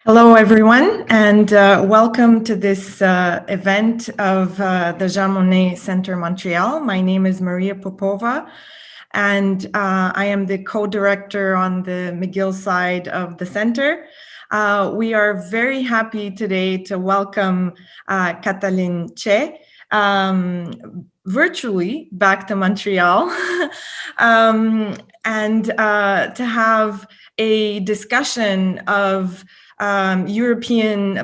Hello, everyone, and welcome to this event of the Jean Monnet Center Montreal. My name is Maria Popova, and I am the co-director on the McGill side of the center. We are very happy today to welcome Katalin Cseh virtually back to Montreal and to have a discussion of European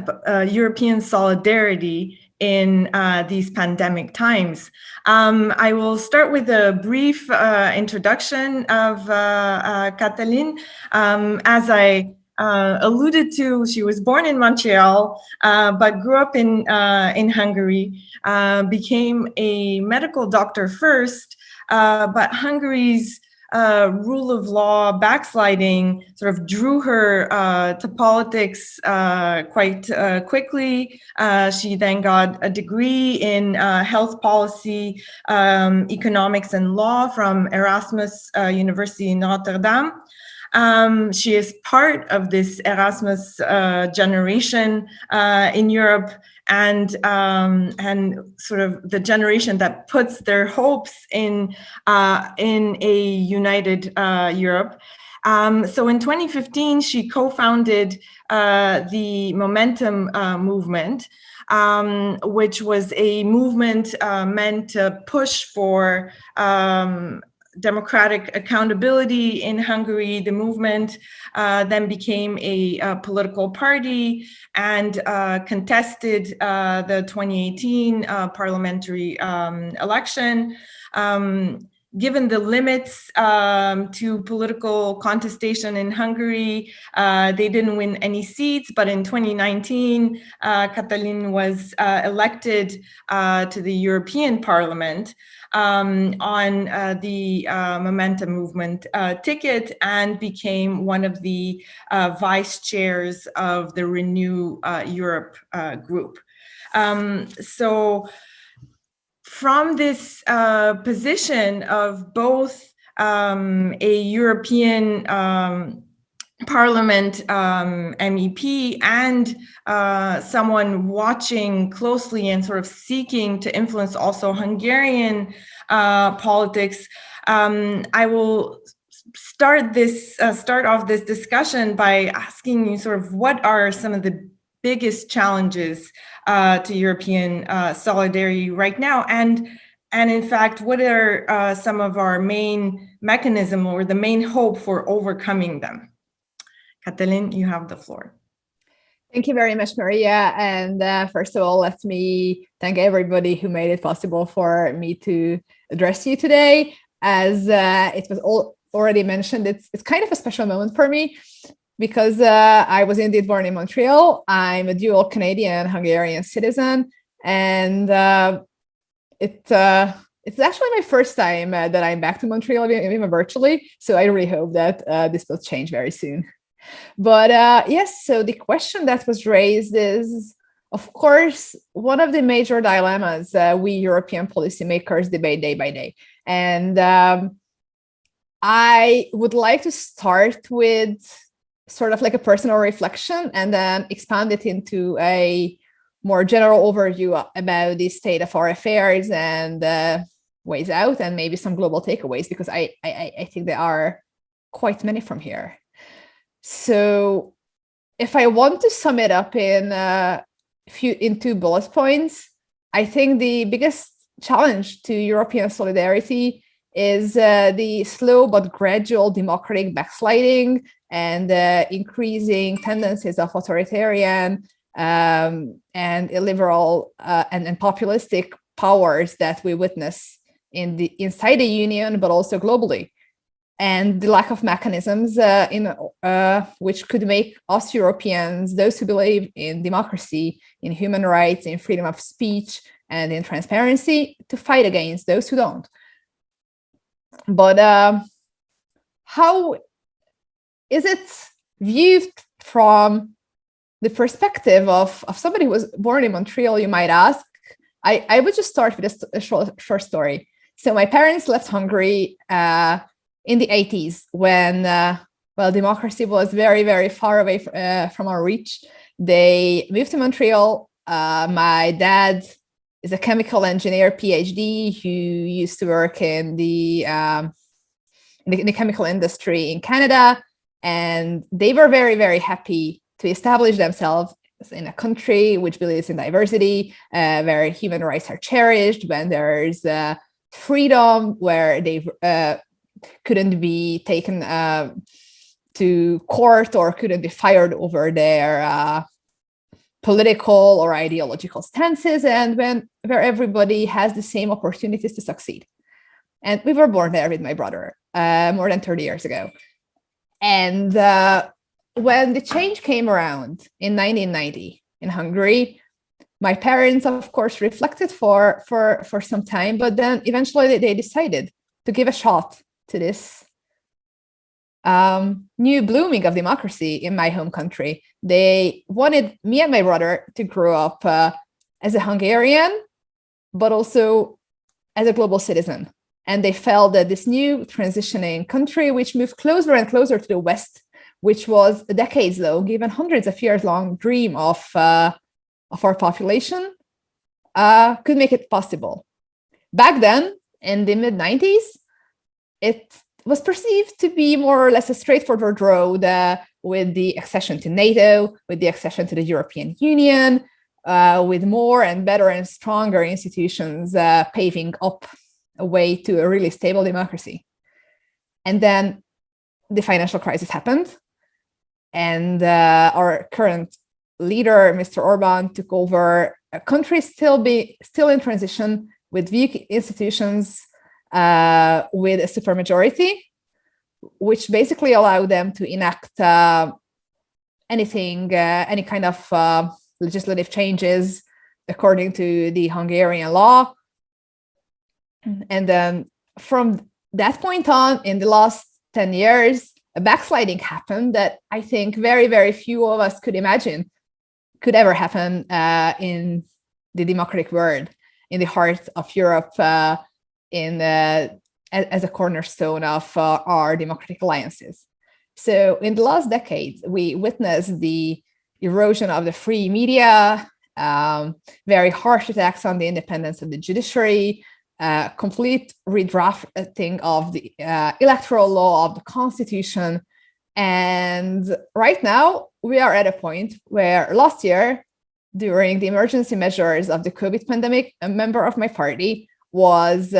solidarity in these pandemic times. I will start with a brief introduction of Katalin. As I alluded to, she was born in Montreal, but grew up in Hungary, became a medical doctor first, but Hungary's rule of law backsliding sort of drew her to politics quite quickly. She then got a degree in health policy, economics and law from Erasmus University in Rotterdam. She is part of this Erasmus generation in Europe, and sort of the generation that puts their hopes in a united Europe. So in 2015, she co-founded the Momentum movement, which was a movement meant to push for democratic accountability in Hungary. The movement then became a political party and contested the 2018 parliamentary election. Given the limits to political contestation in Hungary, they didn't win any seats, but in 2019, Katalin was elected to the European Parliament on the Momentum movement ticket and became one of the vice chairs of the Renew Europe group. So from this position of both a European Parliament MEP and someone watching closely and sort of seeking to influence also Hungarian politics, I will start off this discussion by asking you sort of what are some of the biggest challenges to European solidarity right now, and in fact, what are some of our main mechanism or the main hope for overcoming them? Katalin, you have the floor. Thank you very much, Maria. And first of all, let me thank everybody who made it possible for me to address you today. As it was already mentioned, it's kind of a special moment for me because I was indeed born in Montreal. I'm a dual Canadian-Hungarian citizen, and it's actually my first time that I'm back to Montreal, even virtually. So I really hope that this will change very soon. But yes, so the question that was raised is, of course, one of the major dilemmas we European policymakers debate day by day. And I would like to start with sort of like a personal reflection and then expand it into a more general overview about the state of our affairs and ways out, and maybe some global takeaways, because I think there are quite many from here. So if I want to sum it up in two bullet points, I think the biggest challenge to European solidarity is the slow but gradual democratic backsliding and increasing tendencies of authoritarian and illiberal and populistic powers that we witness inside the Union, but also globally. And the lack of mechanisms which could make us Europeans, those who believe in democracy, in human rights, in freedom of speech, and in transparency, to fight against those who don't. But how is it viewed from the perspective of somebody who was born in Montreal, you might ask? I would just start with a short story. So my parents left Hungary in the 80s when well, democracy was very, very far away from our reach. They moved to Montreal. My dad is a chemical engineer, PhD, who used to work in the chemical industry in Canada. And they were very, very happy to establish themselves in a country which believes in diversity, where human rights are cherished, when there's freedom, where they couldn't be taken to court or couldn't be fired over their political or ideological stances, and where everybody has the same opportunities to succeed. And we were born there with my brother more than 30 years ago. And when the change came around in 1990 in Hungary, my parents, of course, reflected for some time, but then eventually they decided to give a shot to this new blooming of democracy in my home country. They wanted me and my brother to grow up as a Hungarian, but also as a global citizen. And they felt that this new transitioning country, which moved closer and closer to the West, which was decades ago, given hundreds of years long dream of our population, could make it possible. Back then, in the mid-90s, it was perceived to be more or less a straightforward road with the accession to NATO, with the accession to the European Union, with more and better and stronger institutions paving up a way to a really stable democracy. And then the financial crisis happened, and our current leader, Mr. Orbán, took over a country still in transition, with weak institutions, with a supermajority, which basically allowed them to enact anything, any kind of legislative changes according to the Hungarian law. And then from that point on, in the last 10 years, a backsliding happened that I think very, very few of us could imagine could ever happen in the democratic world, in the heart of Europe, as a cornerstone of our democratic alliances. So in the last decades, we witnessed the erosion of the free media, very harsh attacks on the independence of the judiciary, complete redrafting of the electoral law, of the constitution. And right now, we are at a point where last year, during the emergency measures of the COVID pandemic, a member of my party was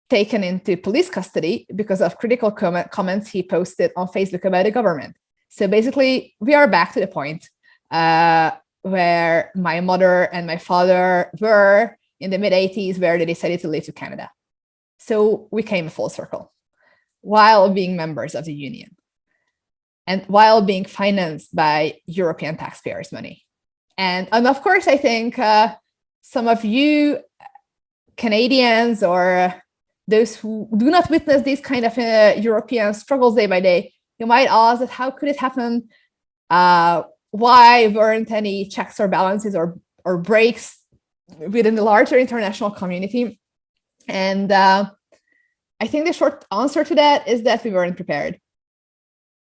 taken into police custody because of critical comments he posted on Facebook about the government. So basically, we are back to the point where my mother and my father were in the mid-80s, where they decided to leave to Canada. So we came full circle while being members of the union and while being financed by European taxpayers' money. And of course, I think some of you Canadians or those who do not witness these kind of European struggles day by day, you might ask that how could it happen? Why weren't any checks or balances or breaks within the larger international community? And I think the short answer to that is that we weren't prepared.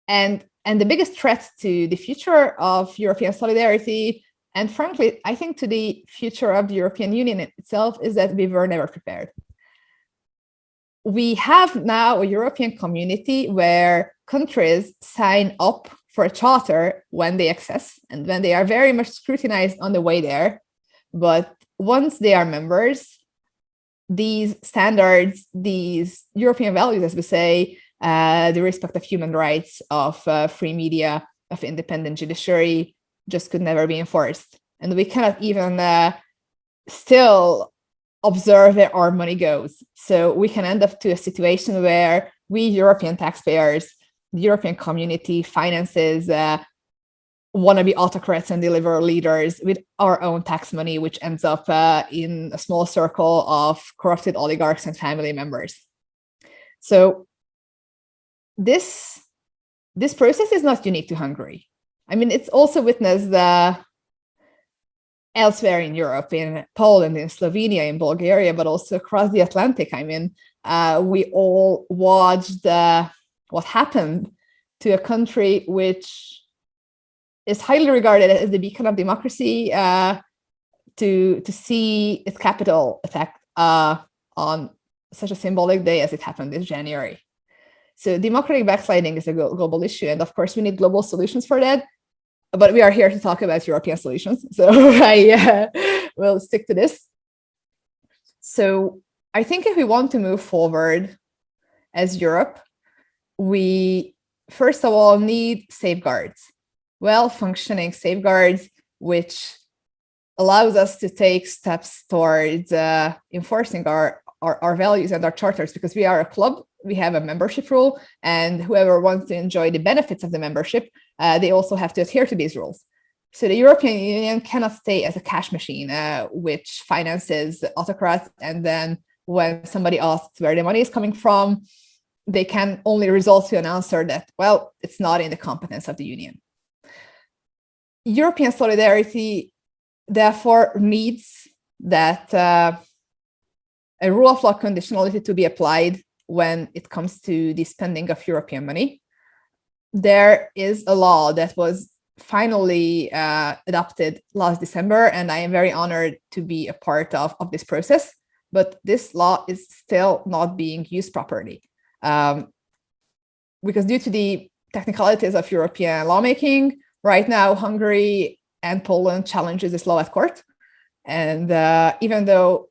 And the biggest threat to the future of European solidarity, and frankly, I think to the future of the European Union itself, is that we were never prepared. We have now a European community where countries sign up for a charter when they access and when they are very much scrutinized on the way there. But once they are members, these standards, these European values, as we say, the respect of human rights, of free media, of independent judiciary, just could never be enforced. And we cannot even still observe where our money goes. So we can end up to a situation where we European taxpayers, the European community finances wannabe autocrats and deliver leaders with our own tax money, which ends up in a small circle of corrupted oligarchs and family members. So this process is not unique to Hungary. I mean, it's also witnessed elsewhere in Europe, in Poland, in Slovenia, in Bulgaria, but also across the Atlantic. I mean, we all watched what happened to a country which is highly regarded as the beacon of democracy to see its capital attacked on such a symbolic day as it happened this January. So democratic backsliding is a global issue. And of course, we need global solutions for that. But we are here to talk about European solutions. So I will stick to this. So I think if we want to move forward as Europe, we first of all need safeguards, well-functioning safeguards, which allows us to take steps towards enforcing our values and our charters, because we are a club, we have a membership rule, and whoever wants to enjoy the benefits of the membership, they also have to adhere to these rules. So the European Union cannot stay as a cash machine, which finances autocrats, and then when somebody asks where the money is coming from, they can only resort to an answer that, well, it's not in the competence of the Union. European solidarity, therefore, needs that a rule of law conditionality to be applied when it comes to the spending of European money. There is a law that was finally adopted last December, and I am very honored to be a part of this process. But this law is still not being used properly because due to the technicalities of European lawmaking, right now Hungary and Poland challenges this law at court. And even though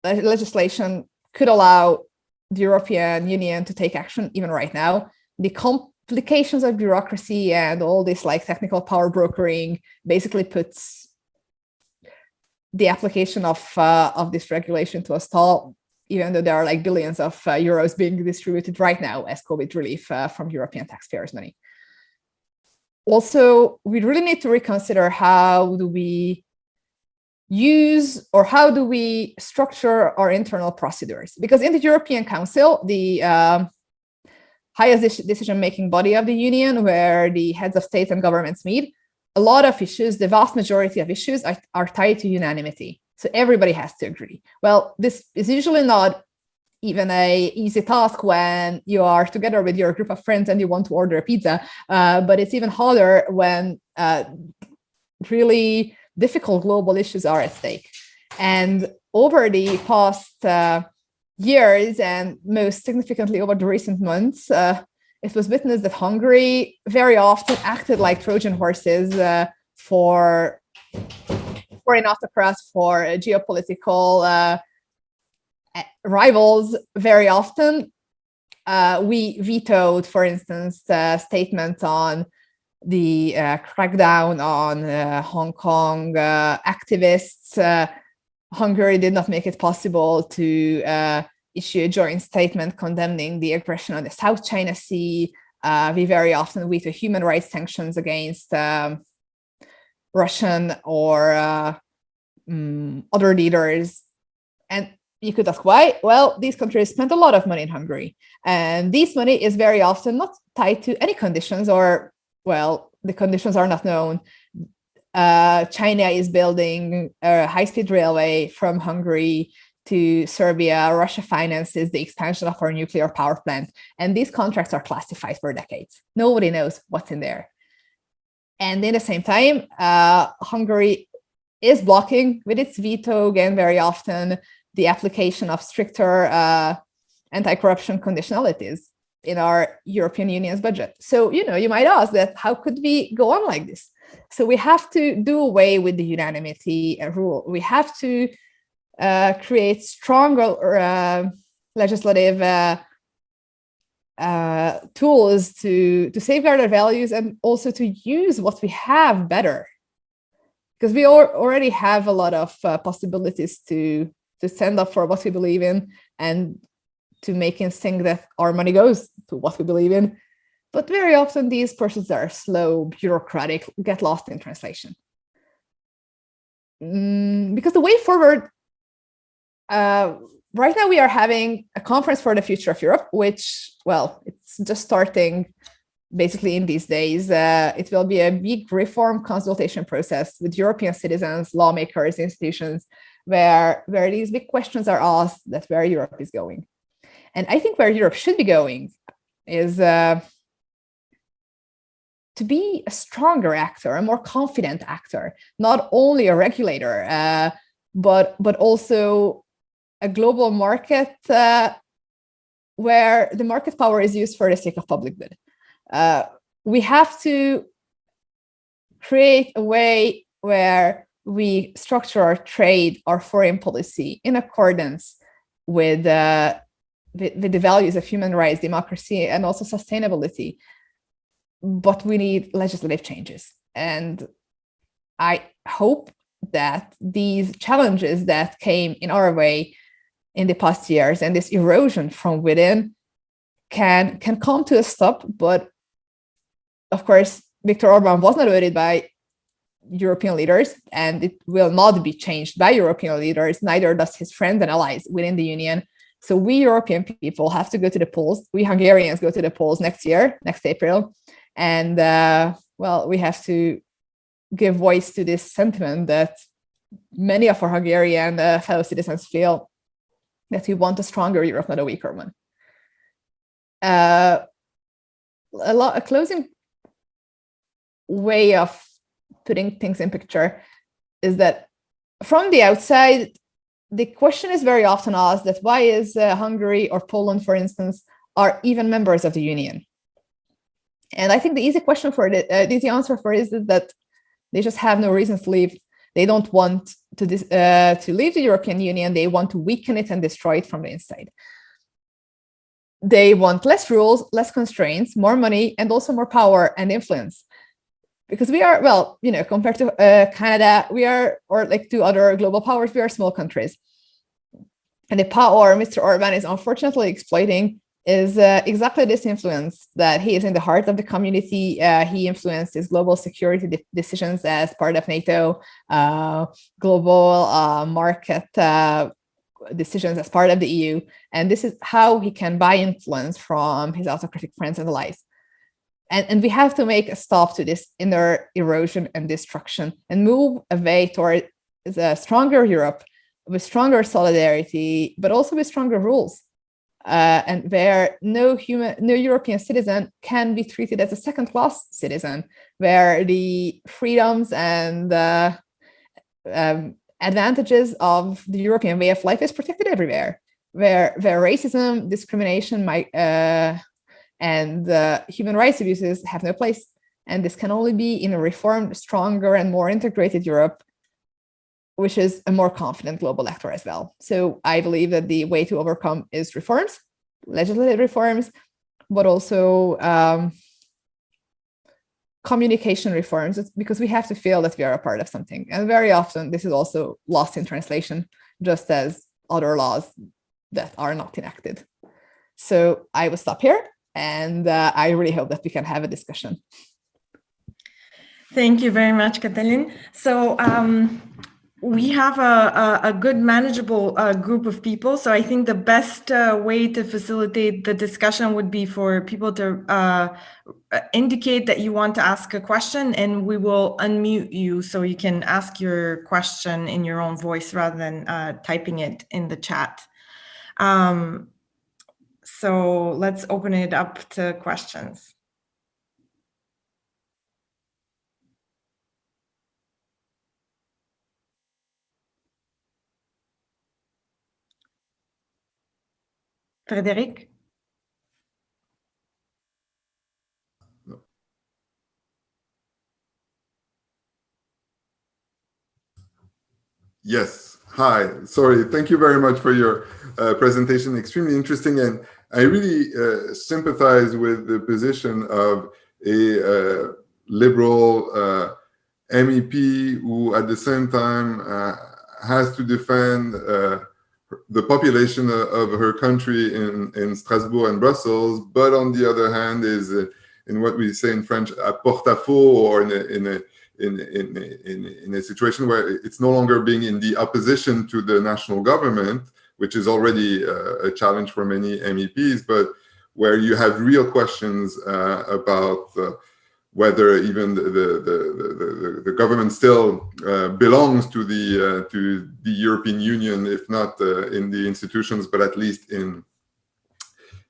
legislation could allow the European Union to take action even right now, the complications of bureaucracy and all this like technical power brokering basically puts the application of this regulation to a stall, even though there are like billions of euros being distributed right now as COVID relief from European taxpayers' money. Also, we really need to reconsider how do we use or how do we structure our internal procedures? Because in the European Council, the highest decision-making body of the Union, where the heads of state and governments meet, a lot of issues, the vast majority of issues are tied to unanimity. So everybody has to agree. Well, this is usually not even an easy task when you are together with your group of friends and you want to order a pizza, but it's even harder when really difficult global issues are at stake. And over the past years, and most significantly over the recent months, it was witnessed that Hungary very often acted like Trojan horses for foreign autocrats, for geopolitical rivals. Very often, we vetoed, for instance, statements on the crackdown on Hong Kong activists. Hungary did not make it possible to issue a joint statement condemning the aggression on the South China Sea. We very often veto human rights sanctions against Russian or other leaders. And you could ask why? Well, these countries spent a lot of money in Hungary. And this money is very often not tied to any conditions, or, well, the conditions are not known. China is building a high-speed railway from Hungary to Serbia. Russia finances the expansion of our nuclear power plant. And these contracts are classified for decades. Nobody knows what's in there. And in the same time, Hungary is blocking with its veto, again, very often, the application of stricter anti-corruption conditionalities in our European Union's budget. So, you might ask that, how could we go on like this? So we have to do away with the unanimity rule. We have to create stronger legislative tools to safeguard our values and also to use what we have better. Because we already have a lot of possibilities to stand up for what we believe in and to make it think that our money goes to what we believe in. But very often these processes are slow, bureaucratic, get lost in translation. Because the way forward, right now we are having a conference for the future of Europe, which, well, it's just starting basically in these days. It will be a big reform consultation process with European citizens, lawmakers, institutions, where these big questions are asked, that where Europe is going. And I think where Europe should be going is to be a stronger actor, a more confident actor, not only a regulator, but also a global market where the market power is used for the sake of public good. We have to create a way where we structure our trade, our foreign policy in accordance with the values of human rights, democracy, and also sustainability. But we need legislative changes. And I hope that these challenges that came in our way in the past years and this erosion from within can come to a stop. But of course, Viktor Orban was not voted by European leaders, and it will not be changed by European leaders, neither does his friends and allies within the Union. So we European people have to go to the polls. We Hungarians go to the polls next year, next April. And well, we have to give voice to this sentiment that many of our Hungarian fellow citizens feel, that we want a stronger Europe, not a weaker one. A closing way of putting things in picture is that from the outside, the question is very often asked that why is Hungary or Poland, for instance, are even members of the Union? And I think the easy answer for it is that they just have no reasons to leave. They don't want to leave the European Union. They want to weaken it and destroy it from the inside. They want less rules, less constraints, more money, and also more power and influence. Because we are, well, you know, compared to Canada, we are, or like to other global powers, we are small countries. And the power Mr. Orban is unfortunately exploiting is exactly this influence, that he is in the heart of the community. He influences global security decisions as part of NATO, global market decisions as part of the EU. And this is how he can buy influence from his autocratic friends and allies. And we have to make a stop to this inner erosion and destruction and move away toward a stronger Europe with stronger solidarity, but also with stronger rules. And where no European citizen can be treated as a second-class citizen, where the freedoms and advantages of the European way of life is protected everywhere, where racism, discrimination and human rights abuses have no place. And this can only be in a reformed, stronger, and more integrated Europe, which is a more confident global actor as well. So I believe that the way to overcome is reforms, legislative reforms, but also communication reforms, because we have to feel that we are a part of something. And very often this is also lost in translation, just as other laws that are not enacted. So I will stop here, and I really hope that we can have a discussion. Thank you very much, Katalin. So we have a good manageable group of people. So I think the best way to facilitate the discussion would be for people to indicate that you want to ask a question, and we will unmute you so you can ask your question in your own voice rather than typing it in the chat. So let's open it up to questions. Frédéric? Yes. Hi. Sorry. Thank you very much for your presentation. Extremely interesting. And I really sympathize with the position of a liberal MEP who at the same time has to defend the population of her country in Strasbourg and Brussels, but on the other hand is in what we say in French, à porte-à-faux, or in a situation where it's no longer being in the opposition to the national government, which is already a challenge for many MEPs, but where you have real questions about whether even the government still belongs to the European Union, if not in the institutions, but at least in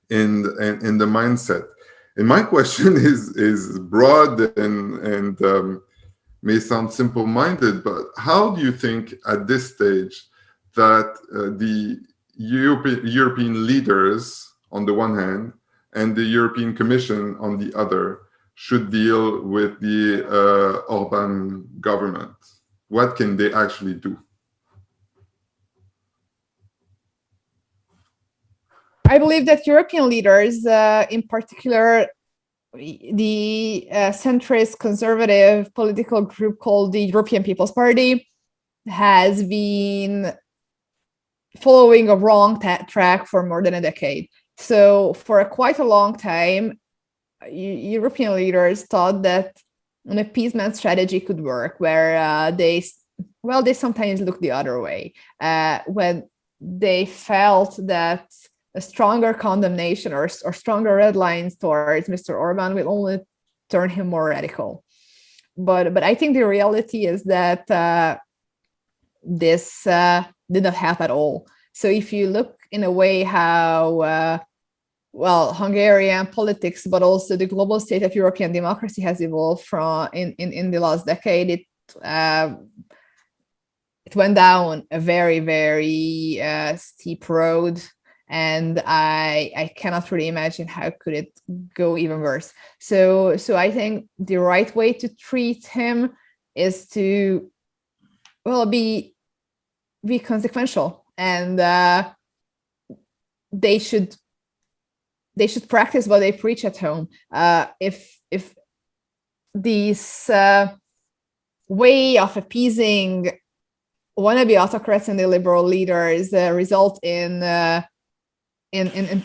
the mindset. And my question is broad and may sound simple-minded, but how do you think at this stage that the European leaders on the one hand and the European Commission on the other should deal with the Orban government? What can they actually do? I believe that European leaders, in particular, the centrist conservative political group called the European People's Party, has been following a wrong track for more than a decade. So for quite a long time, European leaders thought that an appeasement strategy could work, where they sometimes look the other way when they felt that a stronger condemnation or stronger red lines towards Mr. Orban will only turn him more radical. But I think the reality is that this did not happen at all. So if you look in a way how Hungarian politics, but also the global state of European democracy has evolved from in the last decade, it went down a very, very steep road. And I cannot really imagine how could it go even worse. So I think the right way to treat him is to, be consequential, and they should practice what they preach at home. If this way of appeasing wannabe autocrats and the liberal leaders result in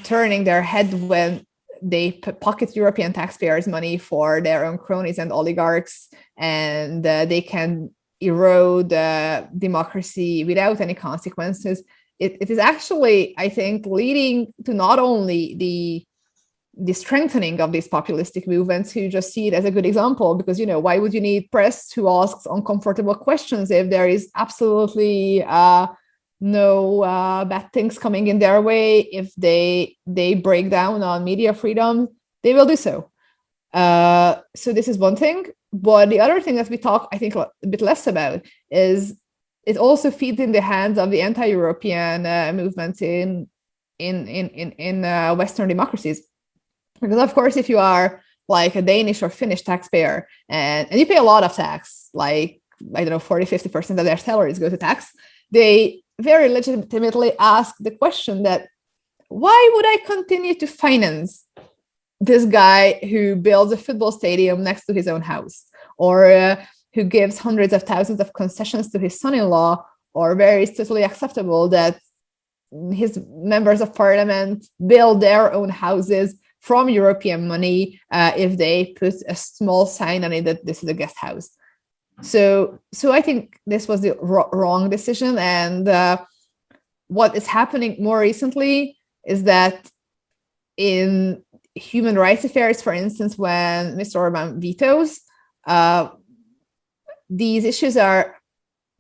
turning their head when they pocket European taxpayers' money for their own cronies and oligarchs, and they can erode democracy without any consequences, it is actually, I think, leading to not only the strengthening of these populistic movements, who just see it as a good example, because, why would you need press who asks uncomfortable questions if there is absolutely no bad things coming in their way? If they break down on media freedom, they will do so. So this is one thing. But the other thing that we talk, I think, a bit less about is it also feeds in the hands of the anti-European movements in Western democracies. Because, of course, if you are like a Danish or Finnish taxpayer and you pay a lot of tax, like, 40-50% of their salaries go to tax, they very legitimately ask the question that, why would I continue to finance this guy who builds a football stadium next to his own house, or who gives hundreds of thousands of concessions to his son-in-law, or where it's totally acceptable that his members of parliament build their own houses from European money if they put a small sign on it that this is a guest house. So I think this was the wrong decision. And what is happening more recently is that in human rights affairs, for instance, when Mr. Orban vetoes, these issues are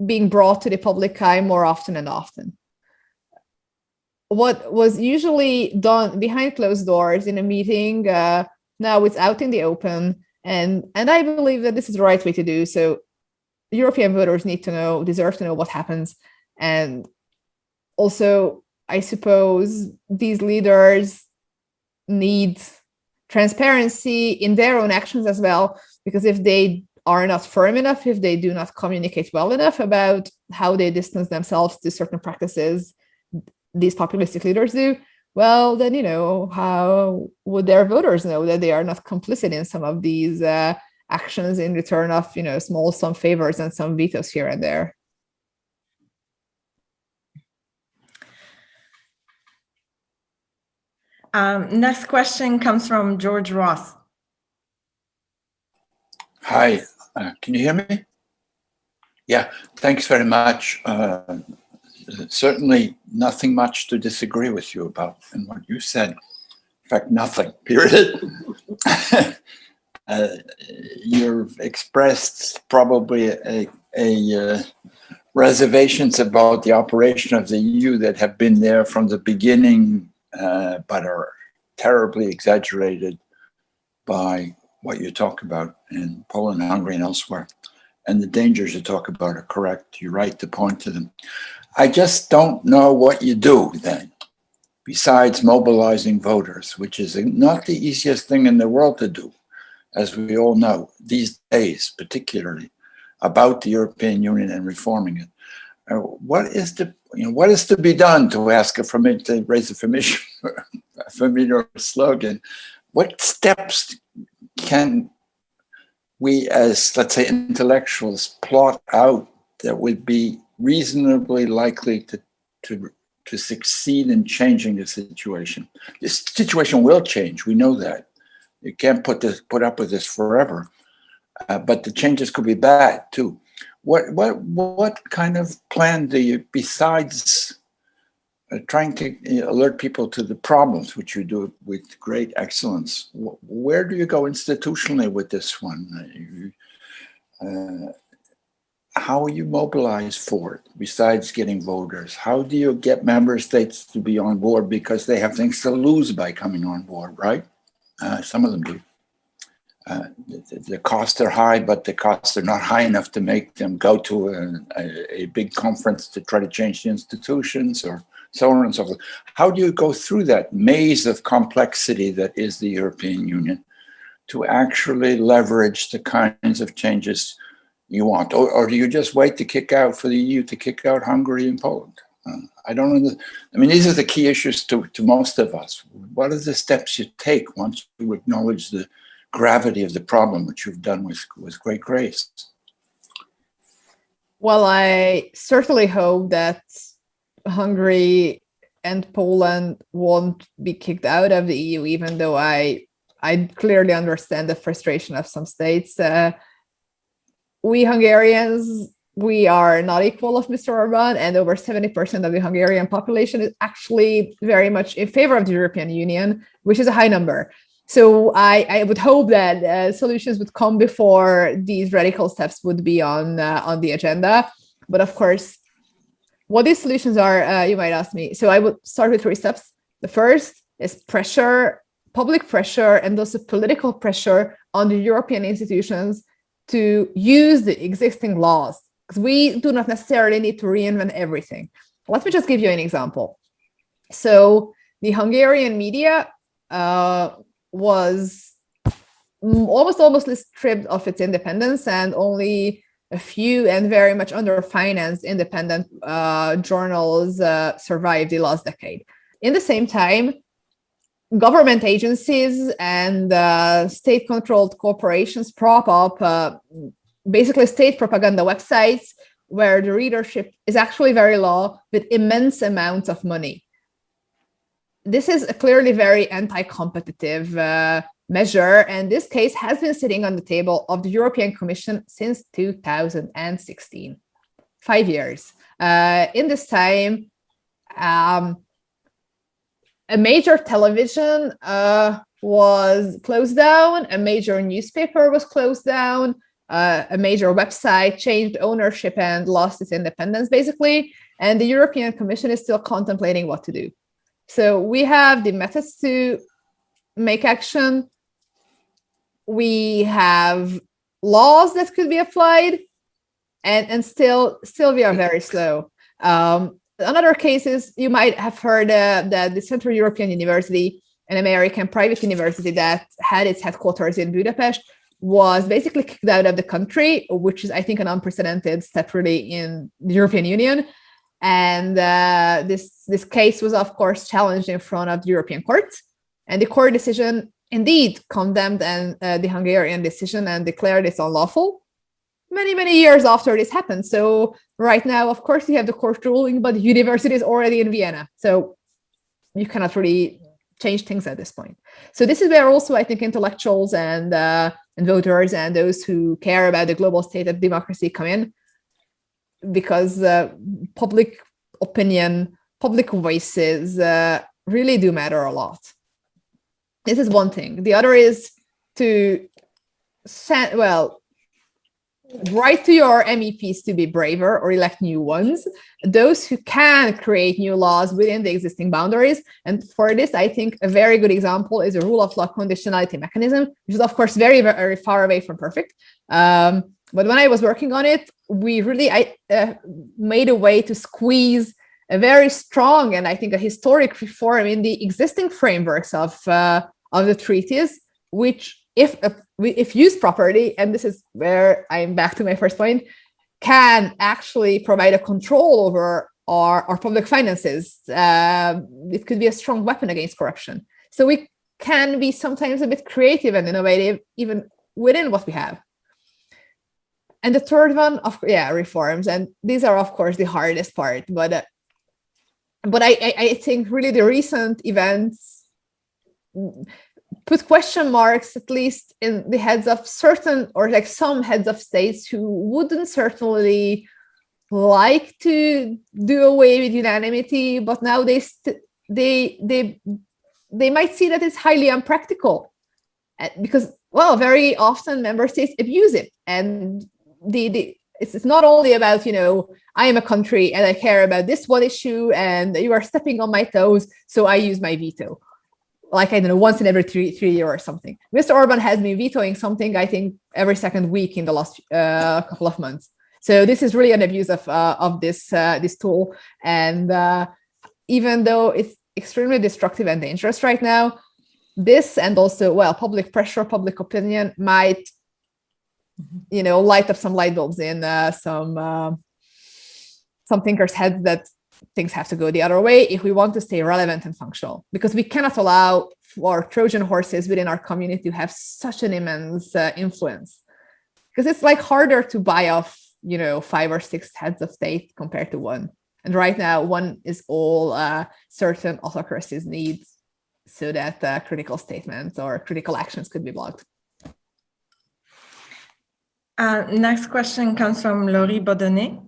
being brought to the public eye more often and often. What was usually done behind closed doors in a meeting, now it's out in the open. And I believe that this is the right way to do. So European voters deserve to know what happens. And also, I suppose these leaders need transparency in their own actions as well, because if they are not firm enough, if they do not communicate well enough about how they distance themselves to certain practices these populistic leaders do, well, then, how would their voters know that they are not complicit in some of these actions in return of, small sum favors and some vetoes here and there? Next question comes from George Ross. Hi, can you hear me? Yeah, thanks very much. Certainly nothing much to disagree with you about in what you said. In fact, nothing, period. You've expressed probably a reservations about the operation of the EU that have been there from the beginning, but are terribly exaggerated by what you talk about in Poland, Hungary, and elsewhere. And the dangers you talk about are correct. You're right to point to them. I just don't know what you do then, besides mobilizing voters, which is not the easiest thing in the world to do, as we all know, these days, particularly, about the European Union and reforming it. What is to be done, to ask to raise a familiar slogan? What steps can we, as, let's say, intellectuals, plot out that would be reasonably likely to succeed in changing the situation? This situation will change. We know that. You can't put up with this forever, but the changes could be bad too. What kind of plan do you, besides trying to alert people to the problems, which you do with great excellence, where do you go institutionally with this one? How are you mobilized for it, besides getting voters? How do you get member states to be on board, because they have things to lose by coming on board, right? Some of them do. The costs are high, but the costs are not high enough to make them go to a big conference to try to change the institutions, or so on and so forth. How do you go through that maze of complexity that is the European Union to actually leverage the kinds of changes you want? Or do you just wait to kick out, for the EU to kick out Hungary and Poland? I don't know. I mean, these are the key issues to most of us. What are the steps you take once you acknowledge the gravity of the problem, which you've done with great grace? Well, I certainly hope that Hungary and Poland won't be kicked out of the EU, even though I clearly understand the frustration of some states. We Hungarians, we are not equal of Mr. Orbán, and over 70% of the Hungarian population is actually very much in favor of the European Union, which is a high number. So I would hope that solutions would come before these radical steps would be on the agenda. But of course, what these solutions are, you might ask me. So I would start with 3 steps. The first is pressure, public pressure, and also political pressure on the European institutions to use the existing laws, because we do not necessarily need to reinvent everything. Let me just give you an example. So the Hungarian media was almost stripped of its independence, and only a few and very much under-financed independent journals survived the last decade. In the same time, government agencies and state-controlled corporations prop up basically state propaganda websites where the readership is actually very low with immense amounts of money. This is a clearly very anti-competitive measure, and this case has been sitting on the table of the European Commission since 2016, 5 years. In this time, a major television was closed down, a major newspaper was closed down, a major website changed ownership and lost its independence, basically, and the European Commission is still contemplating what to do. So we have the methods to make action. We have laws that could be applied, and still we are very slow. Another case is, you might have heard that the Central European University, an American private university that had its headquarters in Budapest, was basically kicked out of the country, which is, I think, an unprecedented step really in the European Union. And this case was, of course, challenged in front of the European Court. And the court decision indeed condemned the Hungarian decision and declared it unlawful many years after this happened. So right now, of course, you have the court ruling, but the university is already in Vienna. So you cannot really change things at this point. So this is where also, I think, intellectuals and voters and those who care about the global state of democracy come in, because public opinion, public voices really do matter a lot. This is one thing. The other is to write to your MEPs to be braver or elect new ones, those who can create new laws within the existing boundaries. And for this, I think a very good example is a rule of law conditionality mechanism, which is, of course, very, very far away from perfect. But when I was working on it, we really made a way to squeeze a very strong and I think a historic reform in the existing frameworks of the treaties, which if used properly, and this is where I'm back to my first point, can actually provide a control over our public finances. It could be a strong weapon against corruption. So we can be sometimes a bit creative and innovative, even within what we have. And the third one, reforms. And these are, of course, the hardest part. But I think really the recent events put question marks, at least in the heads of certain or like some heads of states who wouldn't certainly like to do away with unanimity, but now they might see that it's highly unpractical because, well, very often member states abuse it. And it's not only about, I am a country and I care about this one issue and you are stepping on my toes, so I use my veto. Like, I don't know, once in every three years or something. Mr. Orban has been vetoing something, I think, every second week in the last couple of months. So this is really an abuse of this tool. And even though it's extremely destructive and dangerous right now, this and also, well, public pressure, public opinion might, light up some light bulbs in some thinkers' heads that things have to go the other way if we want to stay relevant and functional, because we cannot allow for Trojan horses within our community to have such an immense influence, because it's like harder to buy off, 5 or 6 heads of state compared to one. And right now, one is all certain autocracies need so that critical statements or critical actions could be blocked. Next question comes from Laurie Baudonnet.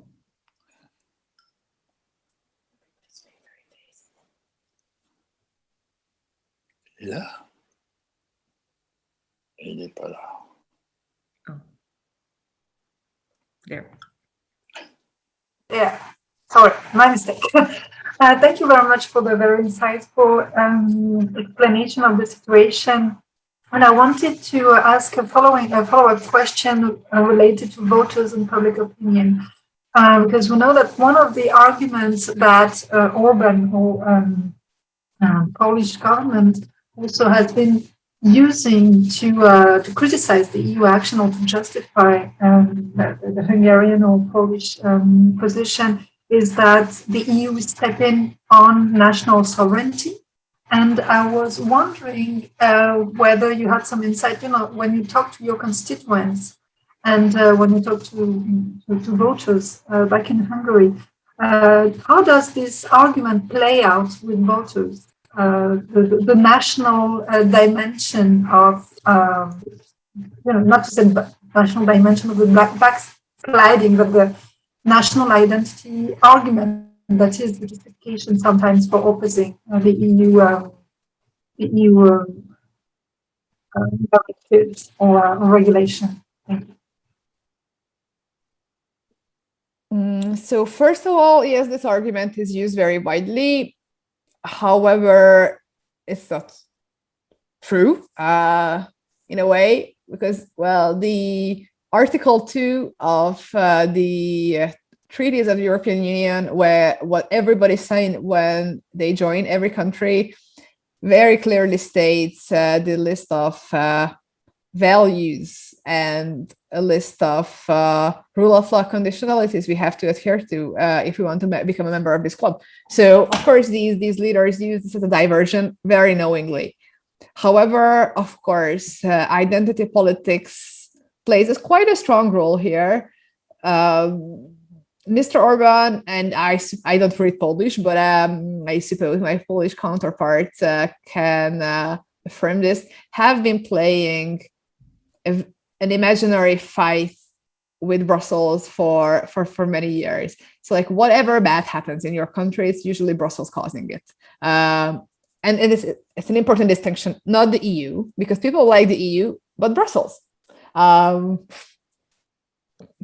Là. Il n'est pas là. Oh. There. Yeah, sorry, my mistake. Thank you very much for the very insightful explanation of the situation. And I wanted to ask a follow-up question related to voters and public opinion. Because we know that one of the arguments that Orban or Polish government also has been using to criticize the EU action or to justify the Hungarian or Polish position is that the EU is stepping on national sovereignty. And I was wondering whether you had some insight, when you talk to your constituents and when you talk to voters back in Hungary, how does this argument play out with voters? The national dimension of, not to say national dimension of the backsliding, but the national identity argument that is the justification sometimes for opposing the EU directives or regulation. Thank you. So first of all, yes, this argument is used very widely. However, it's not true in a way, because, well, the Article 2 of the treaties of the European Union, where what everybody signed when they join, every country, very clearly states the list of values and a list of rule of law conditionalities we have to adhere to if we want to become a member of this club. So, of course, these leaders use this as a diversion very knowingly. However, of course, identity politics plays quite a strong role here. Mr. Orban, and I don't read Polish, but I suppose my Polish counterparts can affirm this, have been playing an imaginary fight with Brussels for many years. So, like, whatever bad happens in your country, it's usually Brussels causing it. And it's an important distinction, not the EU, because people like the EU, but Brussels.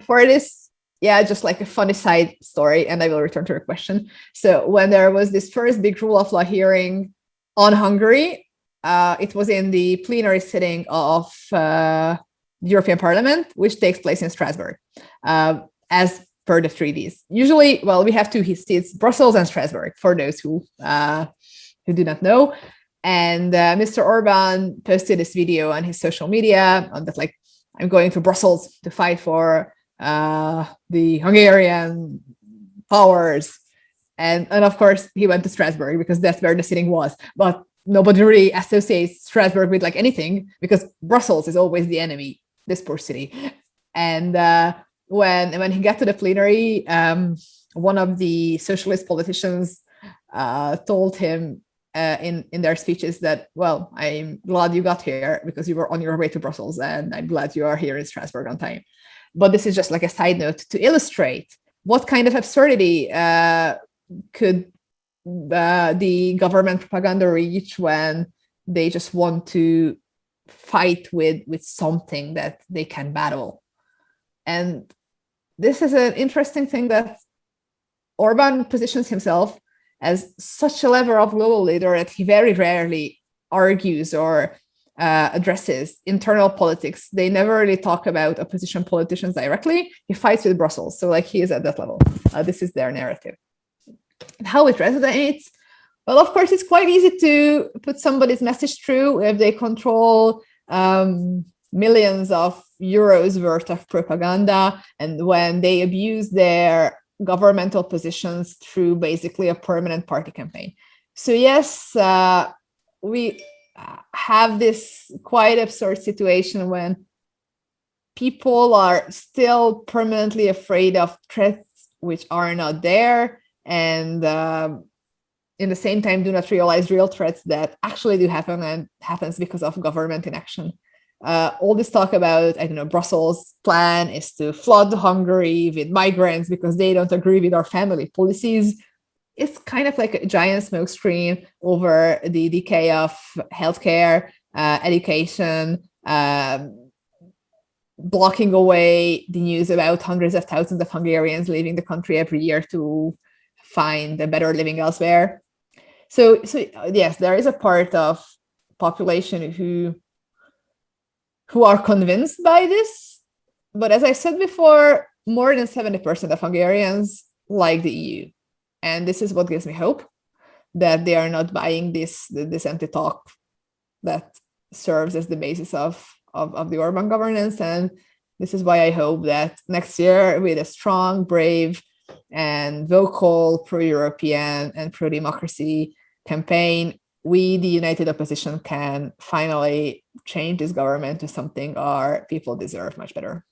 For this, yeah, just like a funny side story, and I will return to your question. So when there was this first big rule of law hearing on Hungary, it was in the plenary sitting of the European Parliament, which takes place in Strasbourg, as per the treaties. Usually, well, we have two seats, Brussels and Strasbourg, for those who do not know. And Mr. Orbán posted this video on his social media on that, like, I'm going to Brussels to fight for the Hungarian powers. And of course, he went to Strasbourg because that's where the sitting was. But nobody really associates Strasbourg with like anything because Brussels is always the enemy, this poor city. And when he got to the plenary, one of the socialist politicians told him in their speeches that, well, I'm glad you got here because you were on your way to Brussels, and I'm glad you are here in Strasbourg on time. But this is just like a side note to illustrate what kind of absurdity could the government propaganda reach when they just want to fight with something that they can battle. And this is an interesting thing that Orbán positions himself as such a level of global leader that he very rarely argues or addresses internal politics. They never really talk about opposition politicians directly. He fights with Brussels. So like he is at that level. This is their narrative. And how it resonates? Well, of course, it's quite easy to put somebody's message through if they control millions of euros worth of propaganda, and when they abuse their governmental positions through basically a permanent party campaign. So yes, we have this quite absurd situation when people are still permanently afraid of threats which are not there, and in the same time do not realize real threats that actually do happen and happens because of government inaction. All this talk about, I don't know, Brussels' plan is to flood Hungary with migrants because they don't agree with our family policies. It's kind of like a giant smokescreen over the decay of healthcare, education, blocking away the news about hundreds of thousands of Hungarians leaving the country every year to find a better living elsewhere. So yes, there is a part of population who are convinced by this. But as I said before, more than 70% of Hungarians like the EU. And this is what gives me hope that they are not buying this empty talk that serves as the basis of the Orbán governance. And this is why I hope that next year, with a strong, brave, and vocal pro-European and pro-democracy campaign, we, the united opposition, can finally change this government to something our people deserve much better.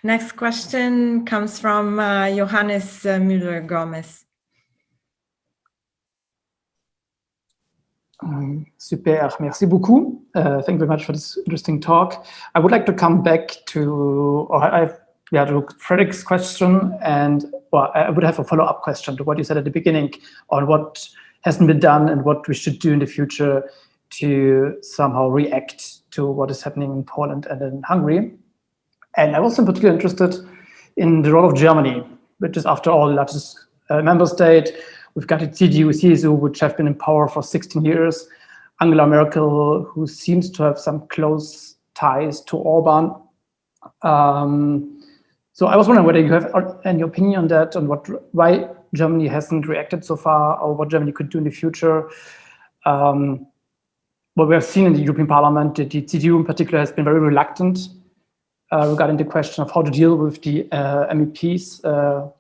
Next question comes from Johannes Müller-Gomez. Super, merci beaucoup. Thank you very much for this interesting talk. I would like to come back to Frederick's question, and I would have a follow-up question to what you said at the beginning on what hasn't been done and what we should do in the future to somehow react to what is happening in Poland and in Hungary. And I was in particular interested in the role of Germany, which is, after all, the largest member state. We've got the CDU, CSU, which have been in power for 16 years. Angela Merkel, who seems to have some close ties to Orbán. So I was wondering whether you have any opinion on that, on why Germany hasn't reacted so far, or what Germany could do in the future. What we have seen in the European Parliament, the CDU in particular has been very reluctant regarding the question of how to deal with the MEPs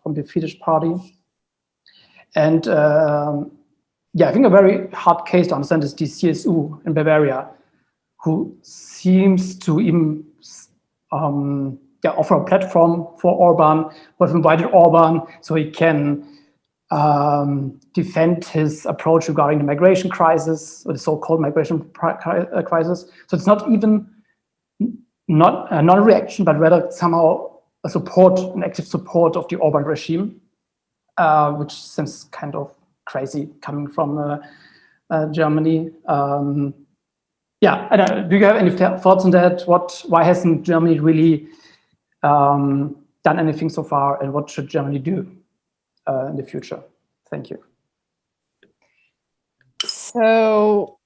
from the Fidesz party. And I think a very hard case to understand is the CSU in Bavaria, who seems to even offer a platform for Orbán, who have invited Orbán so he can defend his approach regarding the migration crisis, or the so-called migration crisis. So it's not even not a reaction, but rather somehow an active support of the Orbán regime, which seems kind of crazy coming from Germany. Yeah, and, do you have any thoughts on that? Why hasn't Germany really done anything so far, and what should Germany do in the future? Thank you. So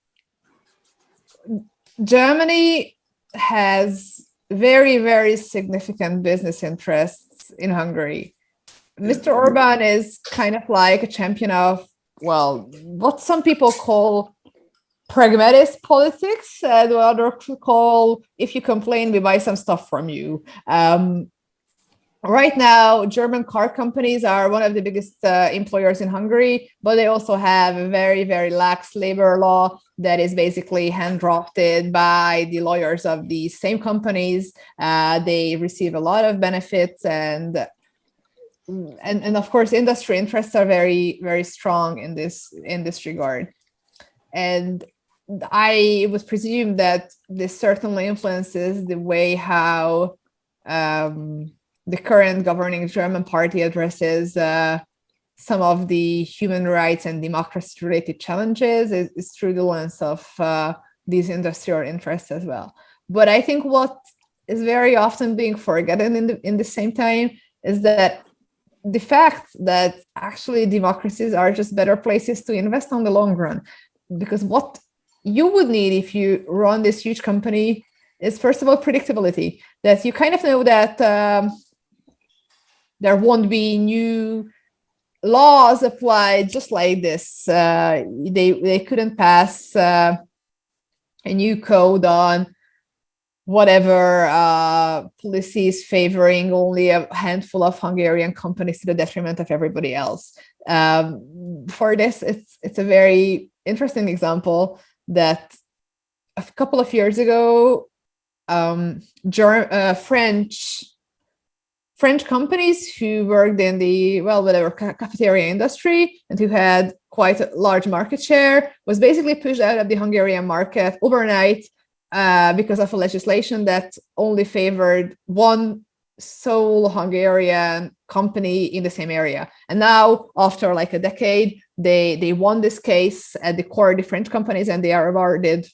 Germany has very, very significant business interests in Hungary. Mr. Orban is kind of like a champion of, well, what some people call pragmatist politics, and others call, if you complain, we buy some stuff from you. Right now, German car companies are one of the biggest employers in Hungary, but they also have a very, very lax labor law that is basically hand-drafted by the lawyers of these same companies. They receive a lot of benefits, and of course, industry interests are very, very strong in this regard. And I would presume that this certainly influences the way how the current governing German party addresses some of the human rights and democracy-related challenges is through the lens of these industrial interests as well. But I think what is very often being forgotten in the same time is that the fact that actually democracies are just better places to invest on the long run. Because what you would need if you run this huge company is, first of all, predictability, that you kind of know that there won't be new laws applied just like this. They couldn't pass a new code on whatever policies favoring only a handful of Hungarian companies to the detriment of everybody else. For this, it's a very interesting example that a couple of years ago, French companies who worked in the, whatever, cafeteria industry and who had quite a large market share was basically pushed out of the Hungarian market overnight because of a legislation that only favored one sole Hungarian company in the same area. And now, after like a decade, they won this case at the court, the French companies, and they are awarded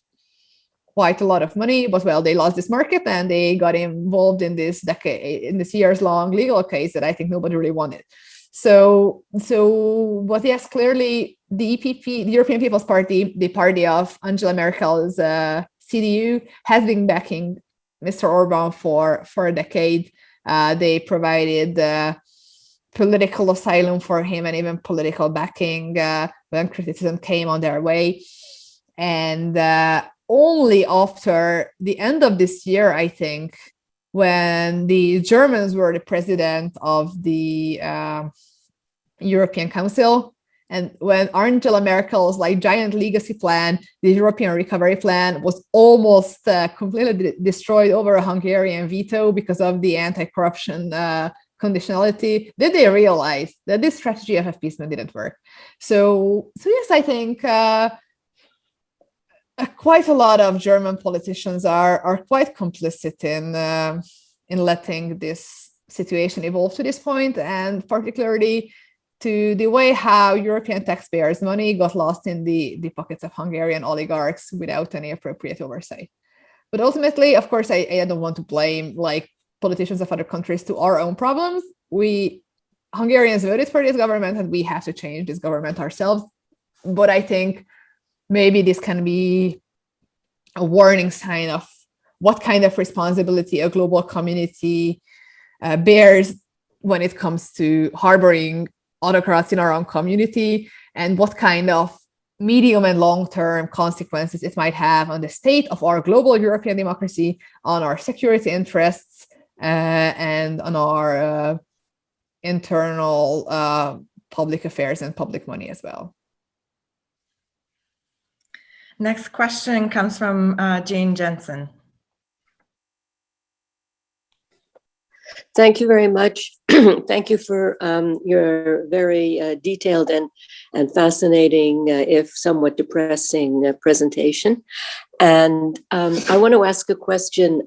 quite a lot of money, but they lost this market and they got involved in this years-long legal case that I think nobody really wanted. But yes, clearly the EPP, the European People's Party, the party of Angela Merkel's CDU, has been backing Mr. Orban for a decade. They provided political asylum for him and even political backing when criticism came on their way. And only after the end of this year, I think, when the Germans were the president of the European Council, and when Angela Merkel's giant legacy plan, the European Recovery Plan, was almost completely destroyed over a Hungarian veto because of the anti-corruption conditionality, did they realize that this strategy of appeasement didn't work? So yes, I think quite a lot of German politicians are quite complicit in letting this situation evolve to this point, and particularly to the way how European taxpayers' money got lost in the pockets of Hungarian oligarchs without any appropriate oversight. But ultimately, of course, I don't want to blame politicians of other countries to our own problems. We Hungarians voted for this government, and we have to change this government ourselves. But I think maybe this can be a warning sign of what kind of responsibility a global community bears when it comes to harboring autocrats in our own community, and what kind of medium and long-term consequences it might have on the state of our global European democracy, on our security interests, and on our internal public affairs and public money as well. Next question comes from Jane Jensen. Thank you very much. Thank you for your very detailed and fascinating, if somewhat depressing, presentation. And I want to ask a question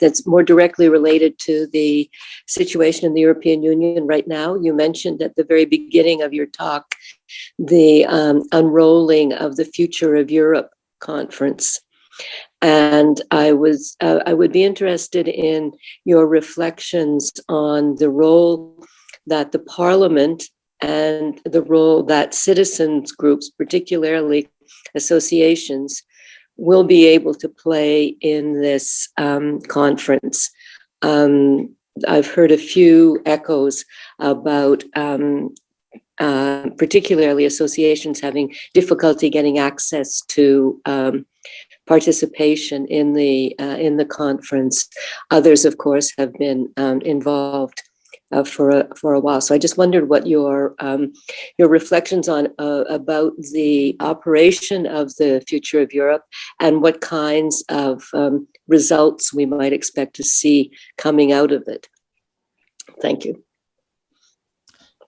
that's more directly related to the situation in the European Union right now. You mentioned at the very beginning of your talk the unrolling of the Future of Europe conference. And I would be interested in your reflections on the role that the Parliament and the role that citizens groups, particularly associations, will be able to play in this conference. I've heard a few echoes about particularly associations having difficulty getting access to participation in the conference. Others, of course, have been involved for a while. So I just wondered what your reflections on about the operation of the Future of Europe and what kinds of results we might expect to see coming out of it. Thank you.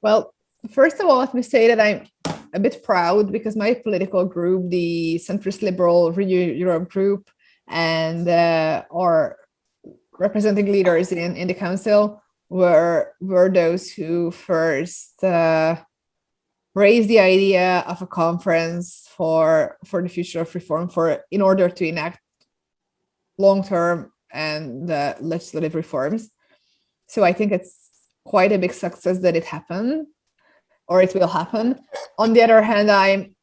Well, first of all, let me say that I'm a bit proud because my political group, the centrist liberal Renew Europe group, and our representing leaders in the council were those who first raised the idea of a conference for the future of reform in order to enact long-term and legislative reforms. So I think it's quite a big success that it happened, or it will happen. On the other hand, I'm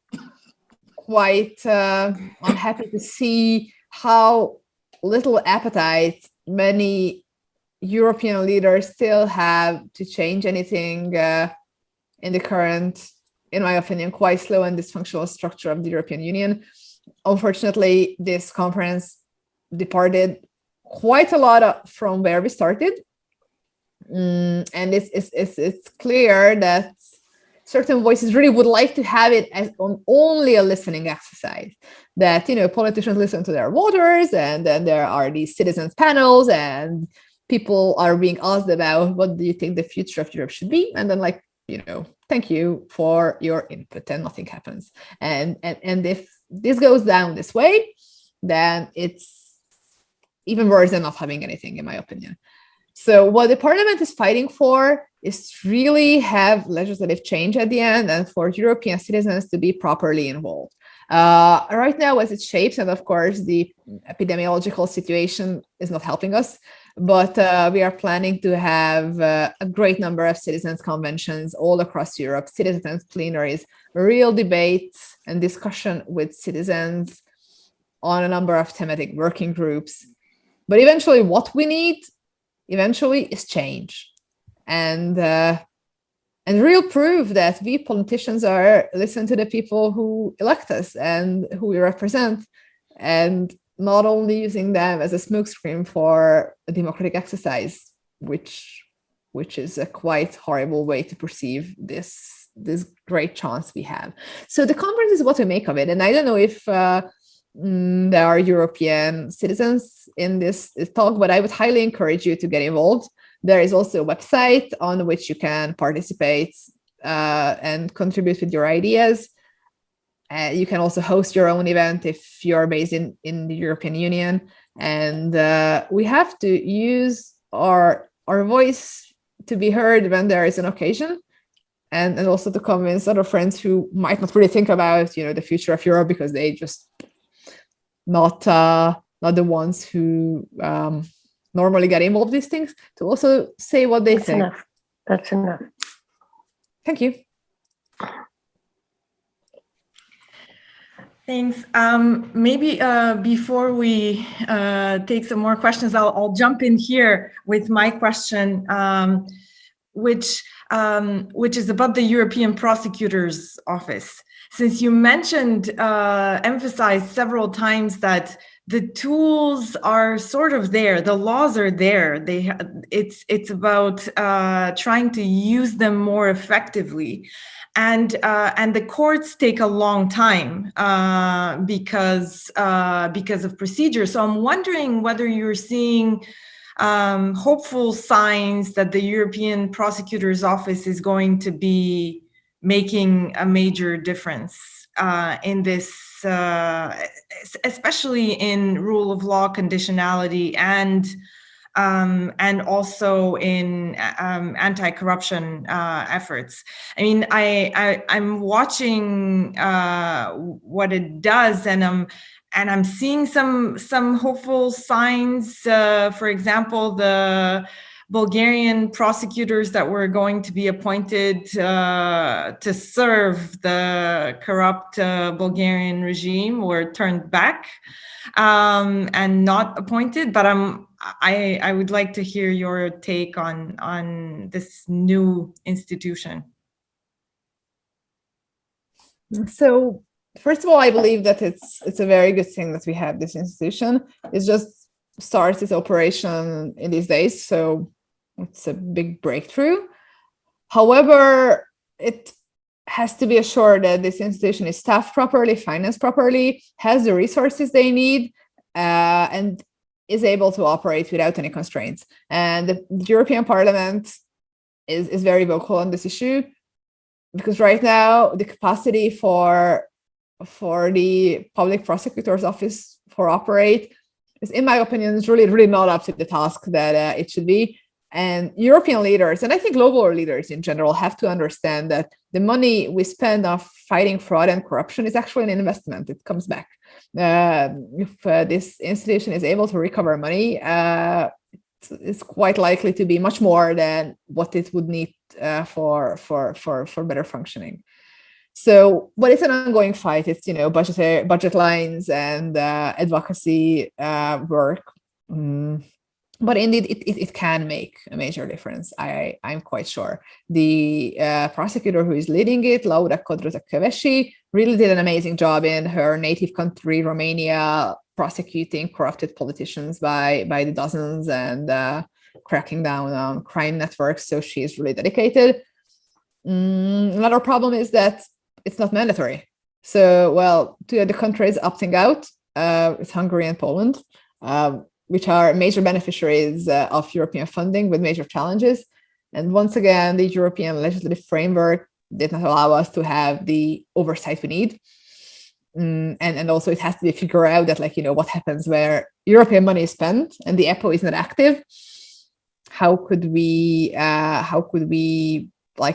quite unhappy to see how little appetite many European leaders still have to change anything in the current, in my opinion, quite slow and dysfunctional structure of the European Union. Unfortunately, this conference departed quite a lot from where we started. And it's clear that certain voices really would like to have it as only a listening exercise, that, you know, politicians listen to their voters, and then there are these citizens panels and people are being asked about what do you think the future of Europe should be, and then, like, you know, thank you for your input, and nothing happens. And if this goes down this way, then it's even worse than not having anything, in my opinion. So what the parliament is fighting for is to really have legislative change at the end, and for European citizens to be properly involved. Right now, as it shapes, and of course, the epidemiological situation is not helping us, but we are planning to have a great number of citizens conventions all across Europe, citizens plenaries, real debates and discussion with citizens on a number of thematic working groups. But eventually what we need is change, and real proof that we politicians are listening to the people who elect us and who we represent, and not only using them as a smokescreen for a democratic exercise, which is a quite horrible way to perceive this great chance we have. So the conference is what we make of it, and I don't know if there are European citizens in this talk, but I would highly encourage you to get involved. There is also a website on which you can participate and contribute with your ideas. You can also host your own event if you're based in the European Union. And we have to use our voice to be heard when there is an occasion, and also to convince other friends who might not really think about, you know, the future of Europe, because they just not the ones who normally get involved in these things, to also say what they think. Enough. That's enough. Thank you. Thanks. Maybe before we take some more questions, I'll jump in here with my question, which is about the European Prosecutor's Office. Since you mentioned, emphasized several times that the tools are sort of there, the laws are there. It's about trying to use them more effectively, and the courts take a long time because of procedure. So I'm wondering whether you're seeing hopeful signs that the European Prosecutor's Office is going to be making a major difference in this, especially in rule of law conditionality and also in anti-corruption efforts. I mean, I'm watching what it does, and I'm seeing some hopeful signs. For example, the Bulgarian prosecutors that were going to be appointed to serve the corrupt Bulgarian regime were turned back and not appointed. But I would like to hear your take on this new institution. So first of all, I believe that it's a very good thing that we have this institution. It just starts its operation in these days, so it's a big breakthrough. However, it has to be assured that this institution is staffed properly, financed properly, has the resources they need, and is able to operate without any constraints. And the European Parliament is very vocal on this issue, because right now the capacity for the public prosecutor's office for operate is, in my opinion, is really not up to the task that it should be. And European leaders, and I think global leaders in general, have to understand that the money we spend on fighting fraud and corruption is actually an investment. It comes back. If this institution is able to recover money, it's quite likely to be much more than what it would need for better functioning. So, but it's an ongoing fight. It's, budget lines and advocacy work. But indeed, it can make a major difference. I'm quite sure. The prosecutor who is leading it, Laura Codruța-Kövesi, really did an amazing job in her native country, Romania, prosecuting corrupted politicians by the dozens and cracking down on crime networks. So she is really dedicated. Another problem is that it's not mandatory. So, well, two of the countries opting out, it's Hungary and Poland, which are major beneficiaries of European funding with major challenges. And once again, the European legislative framework did not allow us to have the oversight we need. And also it has to be figured out that, what happens where European money is spent and the EPO is not active. How could we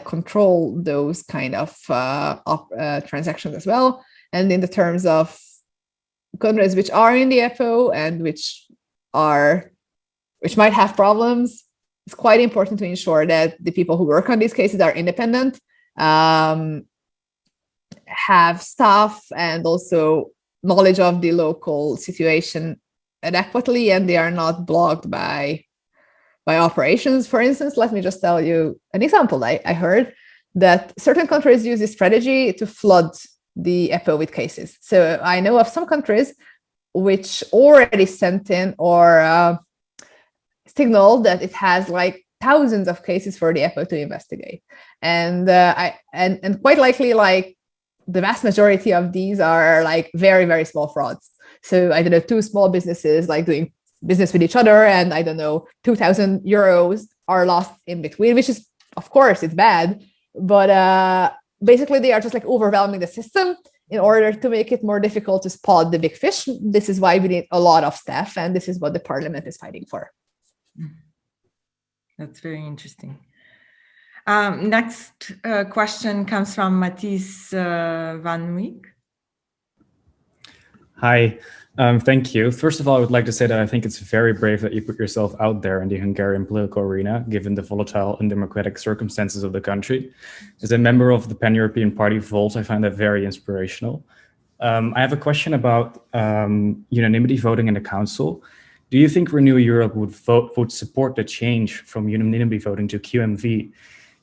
control those kind of transactions as well? And in the terms of countries which are in the EPO and which might have problems, it's quite important to ensure that the people who work on these cases are independent, have staff and also knowledge of the local situation adequately, and they are not blocked by operations. For instance, let me just tell you an example. I heard that certain countries use this strategy to flood the EPO with cases. So I know of some countries which already sent in or signaled that it has thousands of cases for the EPO to investigate, and quite likely the vast majority of these are very, very small frauds. So I don't know, two small businesses doing business with each other, and I don't know, 2,000 euros are lost in between, which is, of course, it's bad, but basically they are just overwhelming the system in order to make it more difficult to spot the big fish. This is why we need a lot of staff, and this is what the parliament is fighting for. That's very interesting. Next question comes from Matthijs van Wyk. Hi, thank you. First of all, I would like to say that I think it's very brave that you put yourself out there in the Hungarian political arena, given the volatile and democratic circumstances of the country. As a member of the Pan-European Party Volt, I find that very inspirational. I have a question about unanimity voting in the council. Do you think Renew Europe would support the change from unanimity voting to QMV,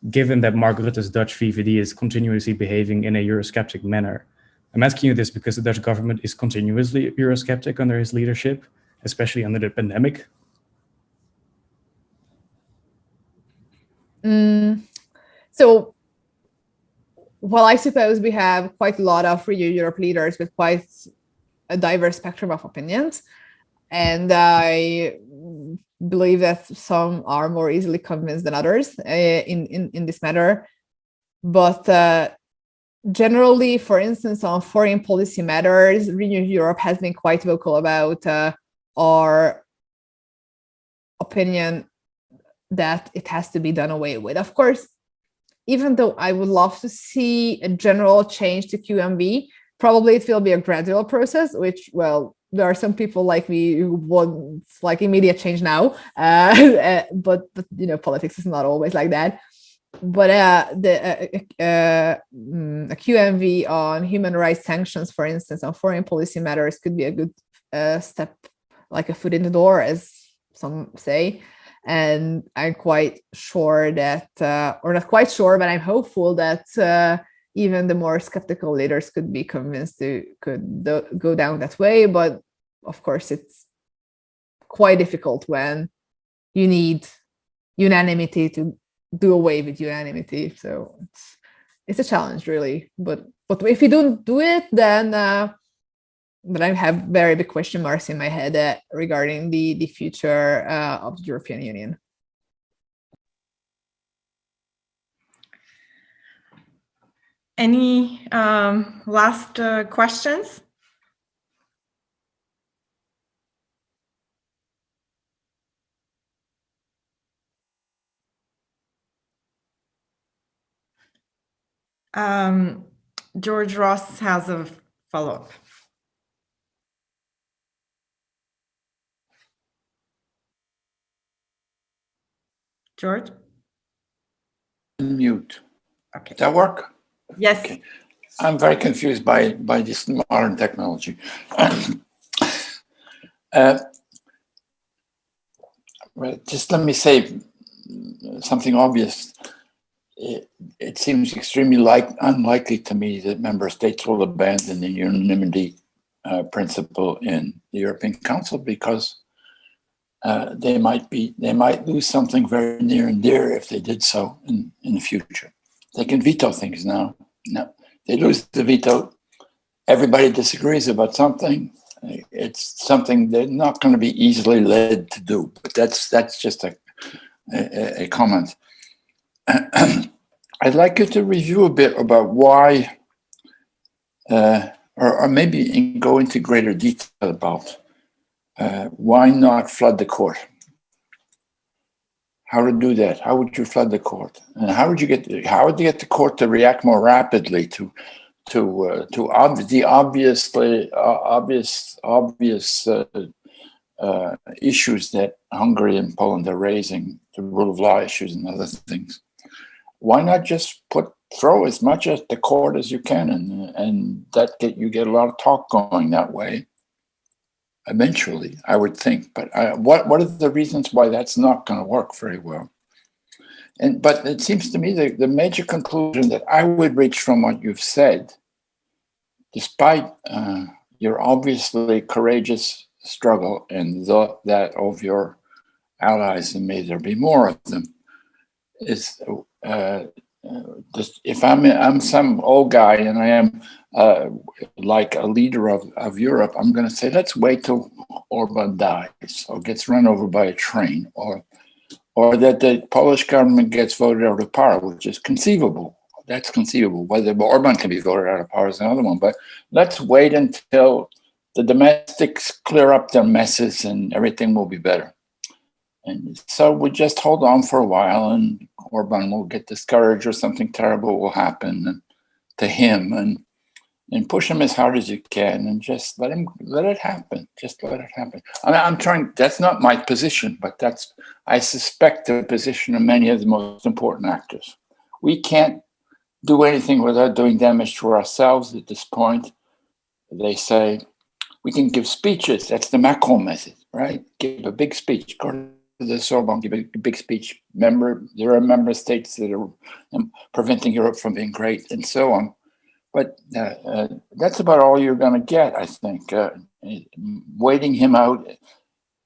given that Mark Rutte's Dutch VVD is continuously behaving in a Eurosceptic manner? I'm asking you this because the Dutch government is continuously Eurosceptic under his leadership, especially under the pandemic. So, well, I suppose we have quite a lot of Renew Europe leaders with quite a diverse spectrum of opinions. And I believe that some are more easily convinced than others in this matter. But generally, for instance, on foreign policy matters, Renew Europe has been quite vocal about our opinion that it has to be done away with. Of course, even though I would love to see a general change to QMV, probably it will be a gradual process, which, well, there are some people like me who want like immediate change now, but you know, politics is not always like that. But a QMV on human rights sanctions, for instance, on foreign policy matters could be a good step, like a foot in the door, as some say. And I'm quite sure that, or not quite sure, but I'm hopeful that even the more skeptical leaders could be convinced to go down that way. But of course, it's quite difficult when you need unanimity to do away with unanimity. So it's a challenge, really. But if you don't do it, then I have very big question marks in my head regarding the future of the European Union. Any last questions? George Ross has a follow-up. George? Mute. Okay. Does that work? Yes. Okay. I'm very confused by this modern technology. Just let me say something obvious. It seems extremely unlikely to me that member states will abandon the unanimity principle in the European Council, because they might lose something very near and dear if they did so in the future. They can veto things now. No, they lose the veto. Everybody disagrees about something. It's something they're not going to be easily led to do. But that's just a comment. I'd like you to review a bit about why, or maybe go into greater detail about why not flood the court. How to do that? How would you flood the court? And how would you get the court to react more rapidly to the obvious issues that Hungary and Poland are raising, the rule of law issues and other things? Why not just throw as much at the court as you can, and you get a lot of talk going that way? Eventually, I would think. But what are the reasons why that's not going to work very well? But it seems to me the major conclusion that I would reach from what you've said, despite your obviously courageous struggle and that of your allies, and may there be more of them, is if I'm some old guy and I am like a leader of Europe, I'm going to say, let's wait till Orban dies or gets run over by a train, or that the Polish government gets voted out of power, which is conceivable. That's conceivable. Whether Orban can be voted out of power is another one. But let's wait until the domestics clear up their messes and everything will be better. And so we just hold on for a while, and Orban will get discouraged or something terrible will happen to him, and push him as hard as you can, and just let it happen. Just let it happen. I'm trying. That's not my position, but I suspect the position of many of the most important actors. We can't do anything without doing damage to ourselves at this point. They say we can give speeches. That's the Macron method, right? Give a big speech. Go to the Sorbonne, give a big speech. There are member states that are preventing Europe from being great, and so on. But that's about all you're going to get, I think. Waiting him out,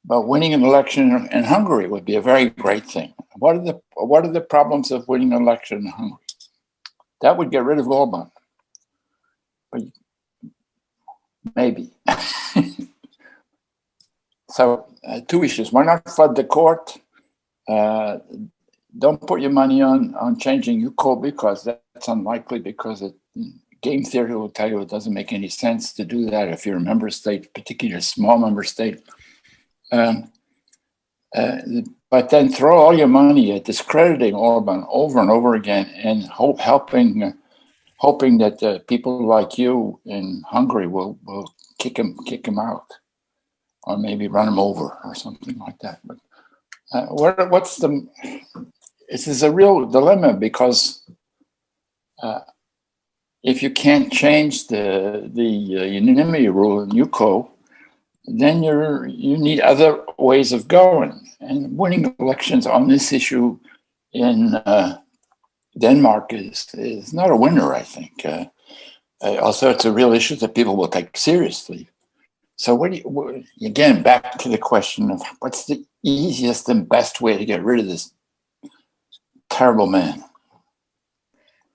but winning an election in Hungary would be a very great thing. What are the problems of winning an election in Hungary? That would get rid of Orban. But maybe. So two issues. Why not flood the court? Don't put your money on changing UCO, because that's unlikely, because game theory will tell you it doesn't make any sense to do that if you're a member state, particularly a small member state. But then throw all your money at discrediting Orban over and over again, and helping hoping that people like you in Hungary will kick him out, or maybe run him over or something like that. But this is a real dilemma, because if you can't change the unanimity rule in UCO, then you need other ways of going. And winning elections on this issue in Denmark is not a winner, I think. Also, it's a real issue that people will take seriously. So again, back to the question of what's the easiest and best way to get rid of this terrible man?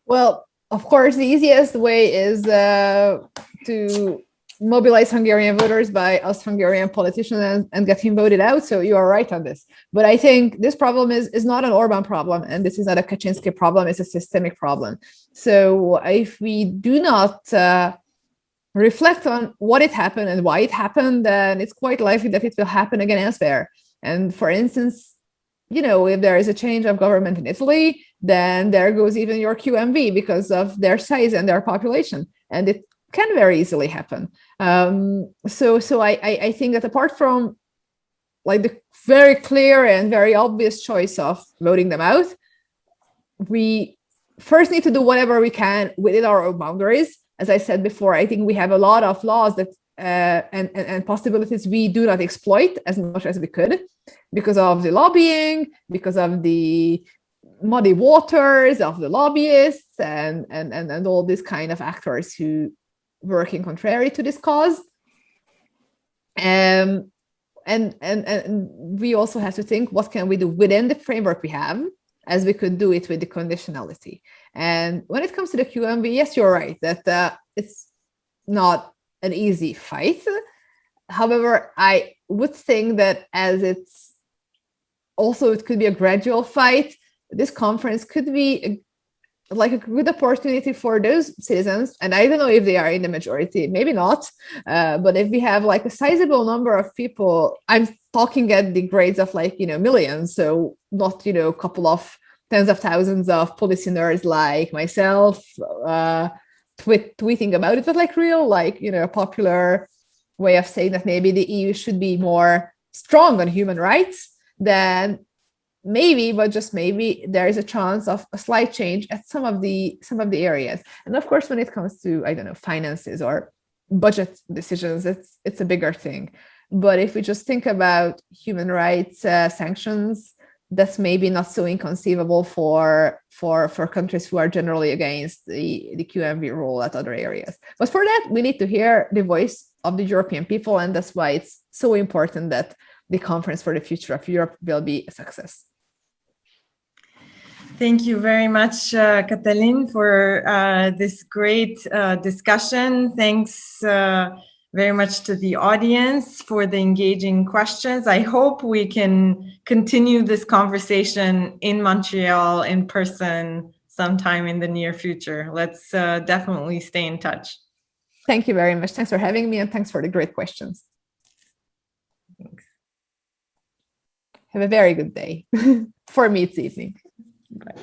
Well, of course, the easiest way is to mobilize Hungarian voters by us Hungarian politicians and get him voted out. So you are right on this. But I think this problem is not an Orban problem, and this is not a Kaczynski problem. It's a systemic problem. So if we do not reflect on what it happened and why it happened, then it's quite likely that it will happen again elsewhere. And for instance, if there is a change of government in Italy, then there goes even your QMV because of their size and their population. And it can very easily happen. So I think that apart from like the very clear and very obvious choice of voting them out, we first need to do whatever we can within our own boundaries. As I said before, I think we have a lot of laws that and possibilities we do not exploit as much as we could because of the lobbying, because of the muddy waters of the lobbyists and all these kind of actors who working contrary to this cause. And we also have to think, what can we do within the framework we have, as we could do it with the conditionality. And when it comes to the QMV, yes, you're right that it's not an easy fight. However, I would think that as it could be a gradual fight, this conference could be like a good opportunity for those citizens, and I don't know if they are in the majority, maybe not, but if we have like a sizable number of people, I'm talking at the grades of millions, so not a couple of tens of thousands of policy nerds like myself tweeting about it, but real a popular way of saying that maybe the EU should be more strong on human rights, then maybe, but just maybe, there is a chance of a slight change at some of the areas. And of course, when it comes to finances or budget decisions, it's a bigger thing. But if we just think about human rights sanctions, that's maybe not so inconceivable for countries who are generally against the QMV rule at other areas. But for that, we need to hear the voice of the European people, and that's why it's so important that the Conference for the Future of Europe will be a success. Thank you very much, Katalin, for this great discussion. Thanks very much to the audience for the engaging questions. I hope we can continue this conversation in Montreal in person sometime in the near future. Let's definitely stay in touch. Thank you very much. Thanks for having me, and thanks for the great questions. Thanks. Have a very good day. For me, it's evening. Bye.